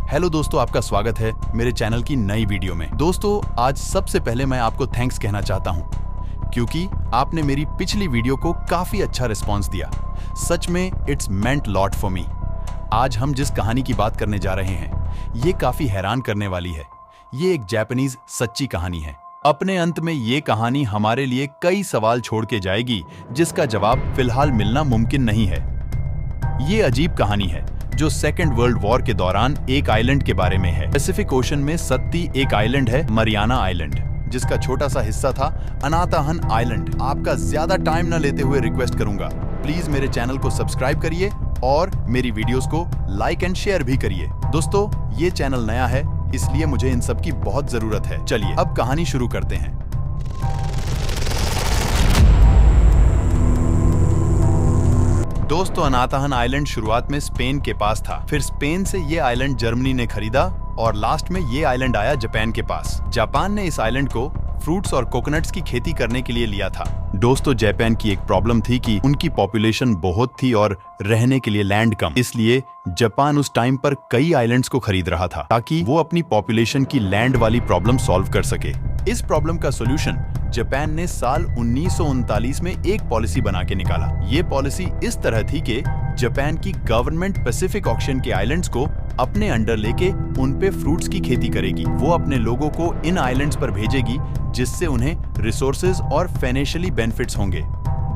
Hello दोस्तों, आपका स्वागत है मेरे चैनल की नई वीडियो में। दोस्तों, आज सबसे पहले मैं आपको थैंक्स कहना चाहता हूं क्योंकि आपने मेरी पिछली वीडियो को काफी अच्छा रिस्पांस दिया। सच में it's meant lot for me. आज हम जिस कहानी की बात करने जा रहे हैं ये काफी हैरान करने वाली है। ये एक जापानीज सच्ची कहानी है। अपने अंत में ये कहानी हमारे लिए कई सवाल छोड़ के जाएगी जिसका जवाब फिलहाल मिलना मुमकिन नहीं है। ये अजीब कहानी है जो सेकेंड वर्ल्ड वॉर के दौरान एक आइलैंड के बारे में है। पैसिफिक ओशन में सत्ती एक आइलैंड है, मरियाना आइलैंड, जिसका छोटा सा हिस्सा था अनाताहन आइलैंड। आपका ज्यादा टाइम न लेते हुए रिक्वेस्ट करूंगा, प्लीज मेरे चैनल को सब्सक्राइब करिए और मेरी वीडियोस को लाइक एंड शेयर भी करिए। दोस्तों, ये चैनल नया है इसलिए मुझे इन सब की बहुत जरूरत है। चलिए अब कहानी शुरू करते हैं। दोस्तों, अनाताहन आइलैंड शुरुआत में स्पेन के पास था, फिर स्पेन से ये आइलैंड जर्मनी ने खरीदा और लास्ट में ये आइलैंड आया जापान के पास। जापान ने इस आइलैंड को फ्रूट्स और कोकोनट्स की खेती करने के लिए लिया था। दोस्तों, जापान की एक प्रॉब्लम थी कि उनकी पॉपुलेशन बहुत थी और रहने के लिए लैंड कम, इसलिए जापान उस टाइम पर कई आइलैंड्स को खरीद रहा था ताकि वो अपनी पॉपुलेशन की लैंड वाली प्रॉब्लम सॉल्व कर सके। इस प्रॉब्लम का सोल्यूशन जापान ने साल 1939 में एक पॉलिसी बना के निकाला। ये पॉलिसी इस तरह थी कि जापान की गवर्नमेंट पैसिफिक ऑक्शन के आइलैंड्स को अपने अंडर लेके उन पे फ्रूट्स की खेती करेगी। वो अपने लोगों को इन आइलैंड्स पर भेजेगी जिससे उन्हें रिसोर्सेज और फाइनेंशियली बेनिफिट्स होंगे।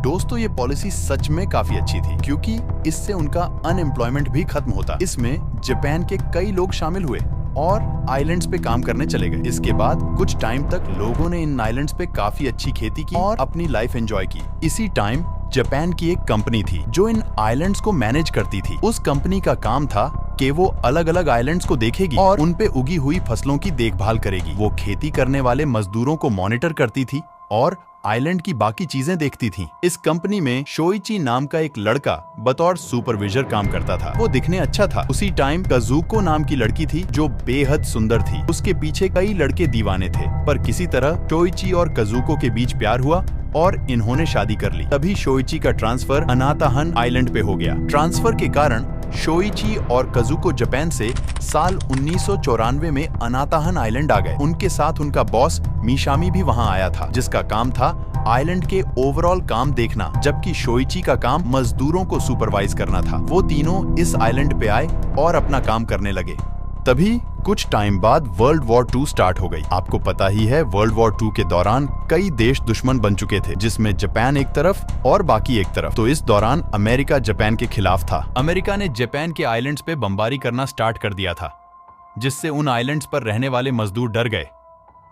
दोस्तों, ये पॉलिसी सच में काफी अच्छी थी क्योंकि इससे उनका अनएम्प्लॉयमेंट भी खत्म होता। इसमें जापान के कई लोग शामिल हुए और आइलैंड्स पे काम करने चले गए। इसके बाद कुछ टाइम तक लोगों ने इन आइलैंड्स पे काफी अच्छी खेती की और अपनी लाइफ एंजॉय की। इसी टाइम जापान की एक कंपनी थी जो इन आइलैंड्स को मैनेज करती थी। उस कंपनी का काम था कि वो अलग अलग आइलैंड्स को देखेगी और उन पे उगी हुई फसलों की देखभाल करेगी। वो खेती करने वाले मजदूरों को मॉनिटर करती थी और आइलैंड की बाकी चीजें देखती थी। इस कंपनी में शोइची नाम का एक लड़का बतौर सुपरविजर काम करता था। वो दिखने अच्छा था। उसी टाइम कजुको नाम की लड़की थी जो बेहद सुंदर थी। उसके पीछे कई लड़के दीवाने थे, पर किसी तरह शोइची और कजुको के बीच प्यार हुआ और इन्होंने शादी कर ली। तभी शोइची का ट्रांसफर अनाताहन आइलैंड पे हो गया। ट्रांसफर के कारण शोइची और कजुको जापान से साल 1994 में अनाताहन आइलैंड आ गए। उनके साथ उनका बॉस मिशामी भी वहां आया था, जिसका काम था आइलैंड के ओवरऑल काम देखना, जबकि शोइची का काम मजदूरों को सुपरवाइज करना था। वो तीनों इस आइलैंड पे आए और अपना काम करने लगे। तभी कुछ टाइम बाद वर्ल्ड वॉर 2 स्टार्ट हो गई। आपको पता ही है, वर्ल्ड वॉर 2 के दौरान कई देश दुश्मन बन चुके थे, जिसमें जापान एक तरफ और बाकी एक तरफ। तो इस दौरान अमेरिका जापान के खिलाफ था। अमेरिका ने जापान के आइलैंड्स पे बमबारी करना स्टार्ट कर दिया था, जिससे उन आइलैंड्स पर रहने वाले मजदूर डर गए।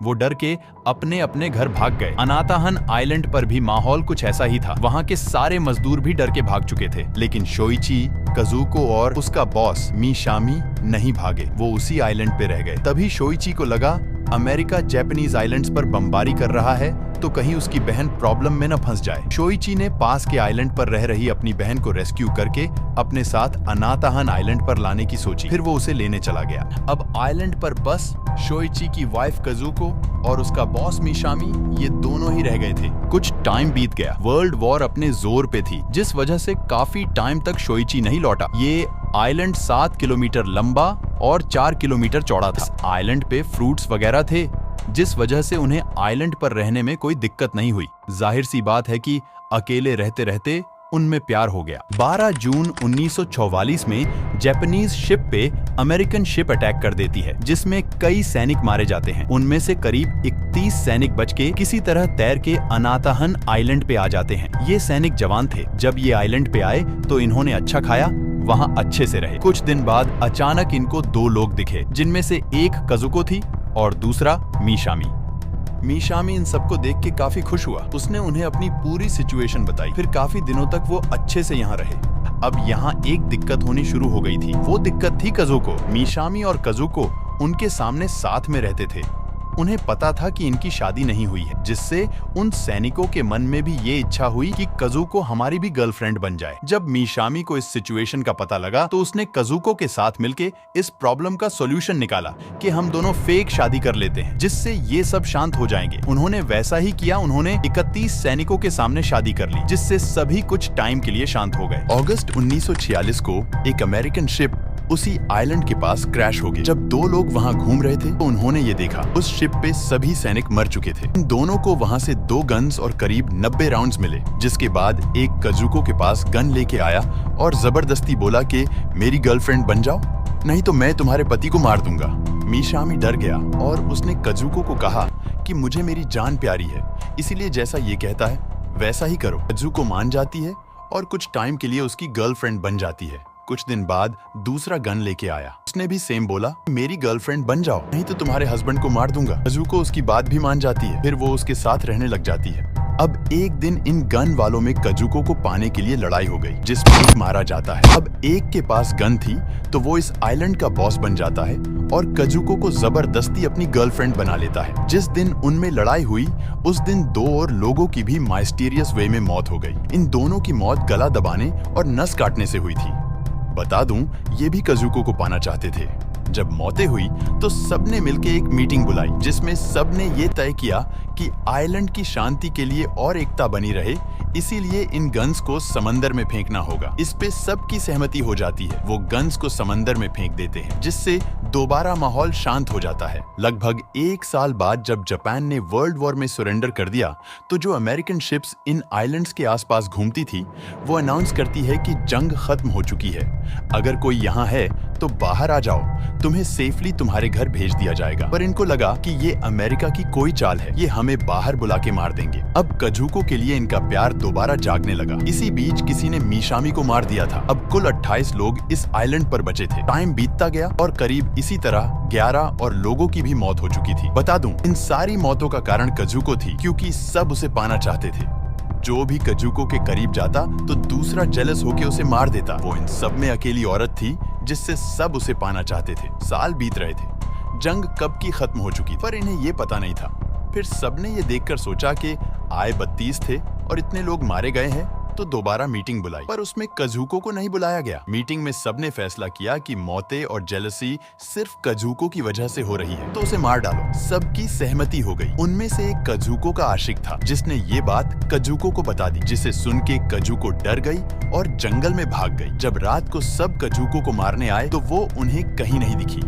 वो डर के अपने अपने घर भाग गए। अनाताहन आइलैंड पर भी माहौल कुछ ऐसा ही था। वहाँ के सारे मजदूर भी डर के भाग चुके थे, लेकिन शोइची, कजुको और उसका बॉस मिशामी नहीं भागे। वो उसी आइलैंड पे रह गए। तभी शोइची को लगा अमेरिका जापानीज आइलैंड्स पर बमबारी कर रहा है तो कहीं उसकी बहन प्रॉब्लम में न फंस जाए। शोइची ने पास के आइलैंड पर रह रही अपनी बहन को रेस्क्यू करके अपने साथ अनाताहन आइलैंड पर लाने की सोची। फिर वो उसे लेने चला गया। अब आइलैंड पर बस शोइची की वाइफ कजुको और उसका बॉस मिशामी, ये दोनों ही रह गए थे। कुछ टाइम बीत गया। वर्ल्ड वॉर अपने जोर पे थी, जिस वजह से काफी टाइम तक शोइची नहीं लौटा। ये आइलैंड 7 किलोमीटर लंबा और 4 किलोमीटर चौड़ा था। आइलैंड पे फ्रूट्स वगैरह थे, जिस वजह से उन्हें आइलैंड पर रहने में कोई दिक्कत नहीं हुई। जाहिर सी बात है कि अकेले रहते रहते उनमें प्यार हो गया। 12 जून 1944 में जापानीज शिप पे अमेरिकन शिप अटैक कर देती है, जिसमें कई सैनिक मारे जाते हैं। उनमें से करीब 31 सैनिक बच के किसी तरह तैर के अनाताहन आइलैंड पे आ जाते हैं। ये सैनिक जवान थे। जब ये आइलैंड पे आए तो इन्होंने अच्छा खाया, वहाँ अच्छे से रहे। कुछ दिन बाद अचानक इनको 2 लोग दिखे, जिनमें से एक कजुको थी और दूसरा मिशामी। मिशामी इन सबको देख के काफी खुश हुआ। उसने उन्हें अपनी पूरी सिचुएशन बताई। फिर काफी दिनों तक वो अच्छे से यहाँ रहे। अब यहाँ एक दिक्कत होनी शुरू हो गई थी। वो दिक्कत थी कजुको। मिशामी और कजुको उनके सामने साथ में रहते थे। उन्हें पता था कि इनकी शादी नहीं हुई है, जिससे उन सैनिकों के मन में भी ये इच्छा हुई कि कजुको हमारी भी गर्लफ्रेंड बन जाए। जब मिशामी को इस सिचुएशन का पता लगा तो उसने कजुको के साथ मिलके इस प्रॉब्लम का सॉल्यूशन निकाला कि हम दोनों फेक शादी कर लेते हैं, जिससे ये सब शांत हो जाएंगे। उन्होंने वैसा ही किया। उन्होंने 31 सैनिकों के सामने शादी कर ली, जिससे सभी कुछ टाइम के लिए शांत हो गए। अगस्त 1946 को एक अमेरिकन शिप उसी आइलैंड के पास क्रैश हो गई। जब दो लोग वहाँ घूम रहे थे तो उन्होंने ये देखा, उस शिप पे सभी सैनिक मर चुके थे। इन दोनों को वहाँ से 2 गन्स और करीब 90 राउंड्स मिले, जिसके बाद एक कजुको के पास गन लेके आया और जबरदस्ती बोला कि मेरी गर्लफ्रेंड बन जाओ, नहीं तो मैं तुम्हारे पति को मार दूंगा। मीशामी डर गया और उसने कजुको को कहा कि मुझे मेरी जान प्यारी है, इसीलिए जैसा ये कहता है वैसा ही करो। कजुको मान जाती है और कुछ टाइम के लिए उसकी गर्लफ्रेंड बन जाती है। कुछ दिन बाद दूसरा गन लेके आया, उसने भी सेम बोला मेरी गर्लफ्रेंड बन जाओ, नहीं तो तुम्हारे हस्बैंड को मार दूंगा। कजुको उसकी बात भी मान जाती है, फिर वो उसके साथ रहने लग जाती है। अब एक दिन इन गन वालों में कजुको को पाने के लिए लड़ाई हो गई, जिसमें एक मारा जाता है। अब एक के पास गन थी तो वो इस आइलैंड का बॉस बन जाता है और कजुको को जबरदस्ती अपनी गर्लफ्रेंड बना लेता है। जिस दिन उनमें लड़ाई हुई उस दिन 2 और लोगों की भी माइस्टीरियस वे में मौत हो गई। इन दोनों की मौत गला दबाने और नस काटने से हुई थी। बता दूं, ये भी कजुको को पाना चाहते थे। जब मौतें हुई तो सबने मिलकर एक मीटिंग बुलाई, जिसमें सबने ये तय किया कि आइलैंड की शांति के लिए और एकता बनी रहे, इसीलिए इन गन्स को समंदर में फेंकना होगा। इस पे सबकी सहमति हो जाती है। वो गन्स को समंदर में फेंक देते हैं, जिससे दोबारा माहौल शांत हो जाता है। लगभग 1 साल बाद जब जापान ने वर्ल्ड वॉर में सरेंडर कर दिया तो जो अमेरिकन शिप्स इन आइलैंड्स के आसपास घूमती थी वो अनाउंस करती है कि जंग खत्म हो चुकी है, अगर कोई यहाँ है तो बाहर आ जाओ, तुम्हें सेफली तुम्हारे घर भेज दिया जाएगा। पर इनको लगा कि ये अमेरिका की कोई चाल है, ये हमें बाहर बुला के मार देंगे। अब कजुको के लिए इनका प्यार दोबारा जागने लगा। इसी बीच किसी ने मीशामी को मार दिया था। अब कुल 28 लोग इस आइलैंड पर बचे थे। टाइम बीतता गया और करीब इसी तरह 11 और लोगों की भी मौत हो चुकी थी। बता दूं, इन सारी मौतों का कारण कजुको थी, क्योंकि सब उसे पाना चाहते थे। जो भी कजुको के करीब जाता तो दूसरा जेलस होके उसे मार देता। वो इन सब में अकेली औरत थी जिससे सब उसे पाना चाहते थे। साल बीत रहे थे, जंग कब की खत्म हो चुकी, पर इन्हें ये पता नहीं था। फिर सबने ये देखकर सोचा कि आए 32 थे और इतने लोग मारे गए हैं, तो दोबारा मीटिंग बुलाई, पर उसमें कजुको को नहीं बुलाया गया। मीटिंग में सबने फैसला किया कि मौतें और जेलसी सिर्फ कजुको की वजह से हो रही है, तो उसे मार डालो। सबकी सहमति हो गई। उनमें से एक कजुको का आशिक था, जिसने ये बात कजुको को बता दी, जिसे सुन के कजुको डर गई और जंगल में भाग गई। जब रात को सब कजुको को मारने आए तो वो उन्हें कहीं नहीं दिखी।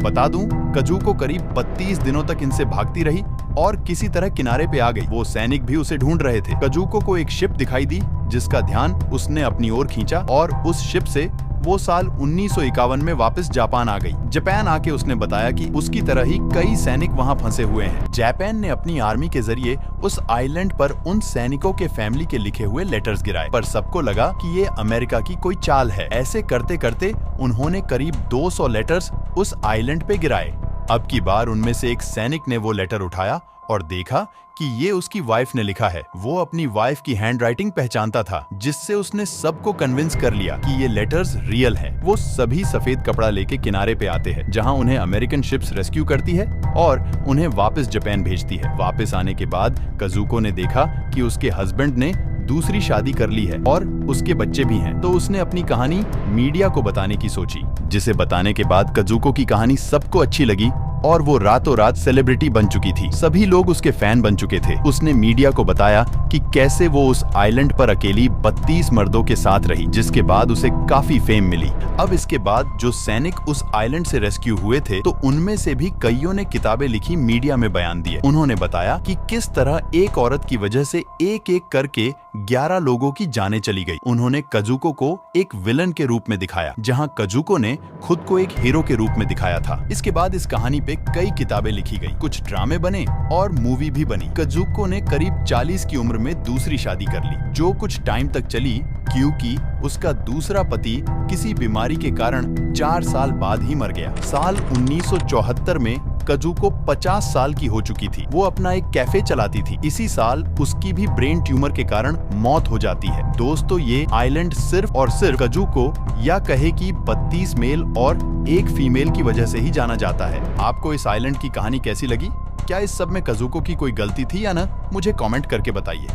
बता दूं, कजुको करीब 32 दिनों तक इनसे भागती रही और किसी तरह किनारे पे आ गई। वो सैनिक भी उसे ढूंढ रहे थे। कजुको को एक शिप दिखाई दी जिसका ध्यान उसने अपनी ओर खींचा और उस शिप से वो साल 1951 में वापस जापान आ गई। जापान आके उसने बताया कि उसकी तरह ही कई सैनिक वहाँ फंसे हुए हैं। जापान ने अपनी आर्मी के जरिए उस आइलैंड पर उन सैनिकों के फैमिली के लिखे हुए लेटर्स गिराए, पर सबको लगा कि ये अमेरिका की कोई चाल है। ऐसे करते करते उन्होंने करीब 200 लेटर्स उस आइलैंड पे गिराए। अब की बार उनमें से एक सैनिक ने वो लेटर उठाया और देखा कि ये उसकी वाइफ ने लिखा है। वो अपनी वाइफ की हैंडराइटिंग पहचानता था, जिससे उसने सबको कन्विंस कर लिया कि ये लेटर्स रियल हैं। वो सभी सफेद कपड़ा लेके किनारे पे आते हैं, जहां उन्हें अमेरिकन शिप्स रेस्क्यू करती है और उन्हें वापस जापान भेजती है। वापस आने के बाद कजुको ने देखा कि उसके हस्बैंड ने दूसरी शादी कर ली है और उसके बच्चे भी हैं, तो उसने अपनी कहानी मीडिया को बताने की सोची, जिसे बताने के बाद कजुको की कहानी सबको अच्छी लगी और वो रातों रात सेलिब्रिटी बन चुकी थी। सभी लोग उसके फैन बन चुके थे। उसने मीडिया को बताया कि कैसे वो उस आइलैंड पर अकेली 32 मर्दों के साथ रही, जिसके बाद उसे काफी फेम मिली। अब इसके बाद जो सैनिक उस आइलैंड से रेस्क्यू हुए थे, तो उनमें से भी कईयों ने किताबें लिखी, मीडिया में बयान दिए। उन्होंने बताया कि किस तरह एक औरत की वजह से एक एक करके 11 लोगों की जानें चली गई। उन्होंने कजुको को एक विलन के रूप में दिखाया, जहां कजुको ने खुद को एक हीरो के रूप में दिखाया था। इसके बाद इस कहानी पे कई किताबें लिखी गई, कुछ ड्रामे बने और मूवी भी बनी। कजुको ने करीब 40 की उम्र में दूसरी शादी कर ली, जो कुछ टाइम तक चली, क्योंकि उसका दूसरा पति किसी बीमारी के कारण 4 साल बाद ही मर गया। साल 1974 में कजुको 50 साल की हो चुकी थी। वो अपना एक कैफे चलाती थी। इसी साल उसकी भी ब्रेन ट्यूमर के कारण मौत हो जाती है। दोस्तों, ये आइलैंड सिर्फ और सिर्फ कजुको या कहे कि 32 मेल और 1 फीमेल की वजह से ही जाना जाता है। आपको इस आइलैंड की कहानी कैसी लगी? क्या इस सब में कजुको की कोई गलती थी या न? मुझे कमेंट करके बताइए।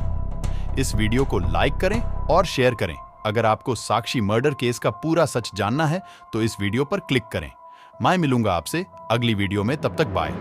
इस वीडियो को लाइक करें और शेयर करें। अगर आपको साक्षी मर्डर केस का पूरा सच जानना है तो इस वीडियो पर क्लिक करें। मैं मिलूंगा आपसे अगली वीडियो में, तब तक बाय।